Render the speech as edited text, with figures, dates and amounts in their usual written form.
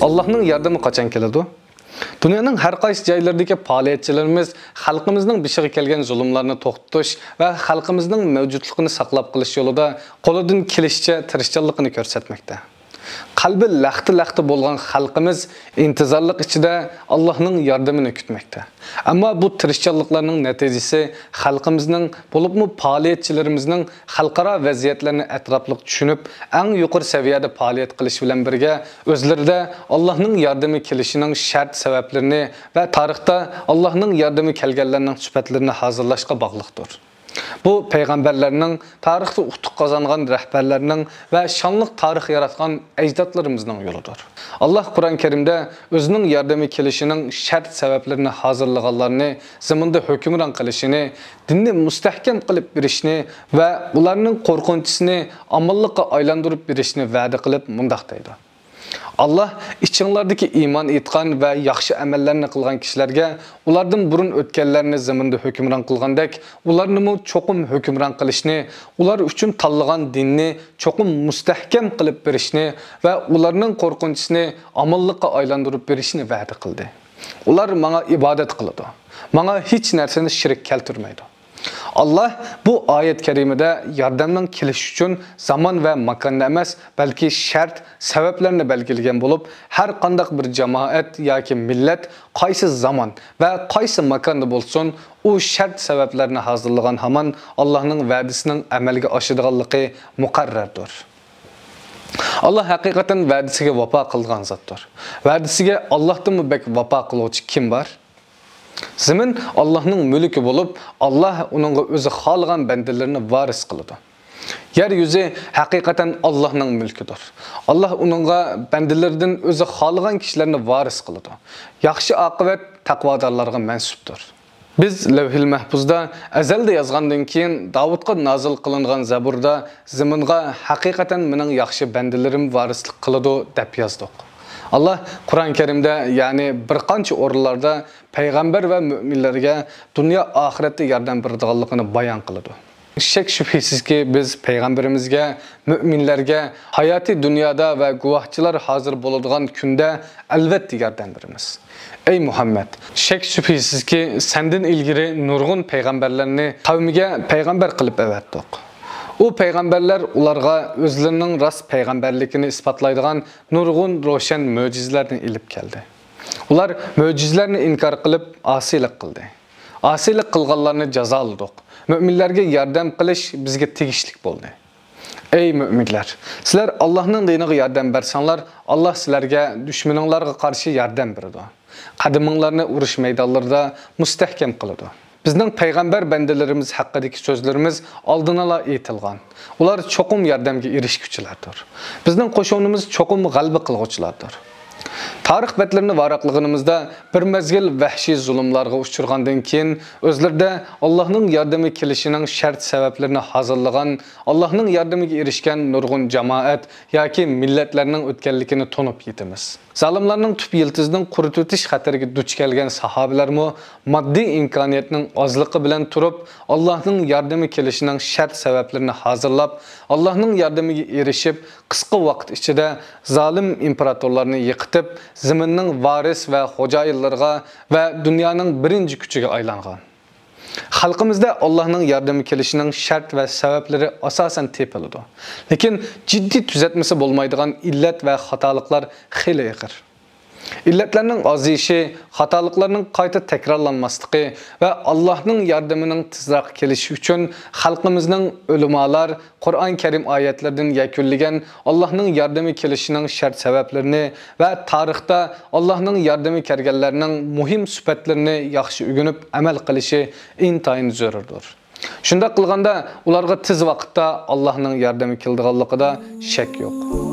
Allah'ın yardımı qachon keladi? Dunyoning har qaysi joylaridagi faoliyatchilarimiz xalqimizning bishig'i kelgan zulmlarni to'xtatish va xalqimizning mavjudligini saqlab qolish yo'lida qo'lidan kelishicha tirishchanligini ko'rsatmoqda. Qalbi laxti bo'lgan xalqimiz intizorlik ichida Allohning yordamini kutmoqda. Ammo bu tirishchanliklarning natijasi xalqimizning, bo'libmi faoliyatchilarimizning xalqaro vaziyatlarni atrofliq tushunib, eng yuqori saviyada faoliyat qilish bilan birga o'zlarida Allohning yordami kelishining shart sabablarini va tarixda Allohning yordami kelganlarning sifatlarini hozirlashga bog'liqdir. Bu payg'ambarlarning, tarixda utuq qozongan rahbarlarning va shonliq tarix yaratgan ajdodlarimizning yo'lidir. Alloh Qur'on Karimda o'zining yordami kelishining shart sabablarini hozirlaganlarni, zaminda hukmron qilishini, dinni mustahkam qilib berishni va ularning qo'rqinchisini amallikqa aylantirib berishni va'da qilib mundaq deydi. Allah içinlardaki iman etgan ve yaxshi amallarni qilgan kishilarga ulardan burun o'tganlarni zaminda hukmron qilgandek, ularni cho'qim hukmron qilishni, ular uchun tanlagan dinni cho'qim mustahkam qilib berishni va ularning qo'rqinchisini amallikqa aylantirib berishni va'da qildi. Ular menga ibodat qiladi. Menga hech narsani shirk keltirmaydi. Allah bu ayet kerimede yardımdan kelish uchun zaman ve makonda emas, balki shart sabablarni belgilagan bo'lib, har qanday bir jamoat yoki millat qaysi zaman ve qaysi makonda bo'lsin, u shart sabablarni hozirlagan hamon Allohning va'dasining amalga oshadiganligi muqarrardir. Allah haqiqatan va'dasiga vafo qilgan zotdir. Va'dasiga Allohdan bek vafo qiluvchi kim bor? Zemin Allah'ın mülkü bulup, Allah onunla özü xalğan bendelerini varis kılıdı. Yeryüzü hakikaten Allah'ın mülküdür. Allah onunla bendelerden özü xalğan kişilerini varis kılıdı. Yaxşı akıbet takvadarlarına mensuptur. Biz Levhil Mahfuzda ezelde yazgandan keyin Davudga nazil qilingan Zaburda zeminga hakikaten mening yaxshi bendelerim varislik qiladi deb yozdik. Allah Kur'an-ı Kerim'de yani bir qancha o'rinlarda payg'ambar va müminlerge dünya ahirette yardım beradiganligini bayon qiladi. Shak shubhisizki biz payg'ambarimizga, müminlerge hayati dünyada ve guvohchilar hozir bo'ladigan kunda albatta yordam beramiz. Ey Muhammed, shak shubhisizki senden ilgili nurg'un payg'ambarlarni qavmiga payg'ambar qilib avatdik. O peygamberler ularga özlerinin rast peygamberlikini ispatlaydigan nurg'un ro'shan mo'jizalarni ilib keldi. Ular mo'jizalarni inkar qilib asilik qildi. Asilik qilganlarni jazoladik. Müminlerge yordam qilish bizga tegishlik bo'ldi. Ey müminler, sizlar Allohning diniga yordam bersanlar, Allah sizlarga dushmaninglarga qarshi yordam beradi. Qadaminglarni urush maydonlarida mustahkam qiladi. Bizning payg'ambar bandalarimiz haqidagi so'zlarimiz oldinala aytilgan. Ular cho'qim yordamga erishguchilardir. Bizning qo'shinimiz cho'qim g'alaba qilguvchilardir. Tarix betlerini varaqlığımızda bir mezgil vahşi zulümlarga uçurgandan keyin özlerinde Allah'ın yardımı kelişinin şart sebeplerini hazırlagan, Allah'ın yardımıga erişken nurgun cemaat yoki milletlerinin ötkenlikini tonup yetimiz. Zalimlarning tüp yıldızının kurututish xatarga duch kelgan sahabilarmi maddi imkoniyatning ozligi bilan turib Allohning yordami kelishining shart sabablarini hazırlab, Allohning yordamiga erishib, qisqa vaqt ichida zalim imperatorlarni yiqitib, zaminning varis va xo'jayinlarga va dunyoning birinchi kuchiga aylangan. Xalqimizda Allohning yordami kelishining shart va sabablari asosan tepiladi. Lekin jiddiy tuzatmasi bo'lmaydigan illat va xatoliklar xeyli ig'ir. İlletlerinin aziyişi, hatalıklarının qayta tekrarlanmasligi ve Allah'ın yardımının tezroq kelishi uchun xalqimizning ulumalar Qur'on Karim oyatlardan yakunlagan Allah'ın yardımı kelishining shart sabablarini ve tarixda Allah'ın yardımı kelganlarning muhim sifatlarini yaxshi o'rganib amal qilishi intayin zarurdir. Shunda qilganda ularga tez vaqtda Allah'ın yardımı kelganligida shak yo'q.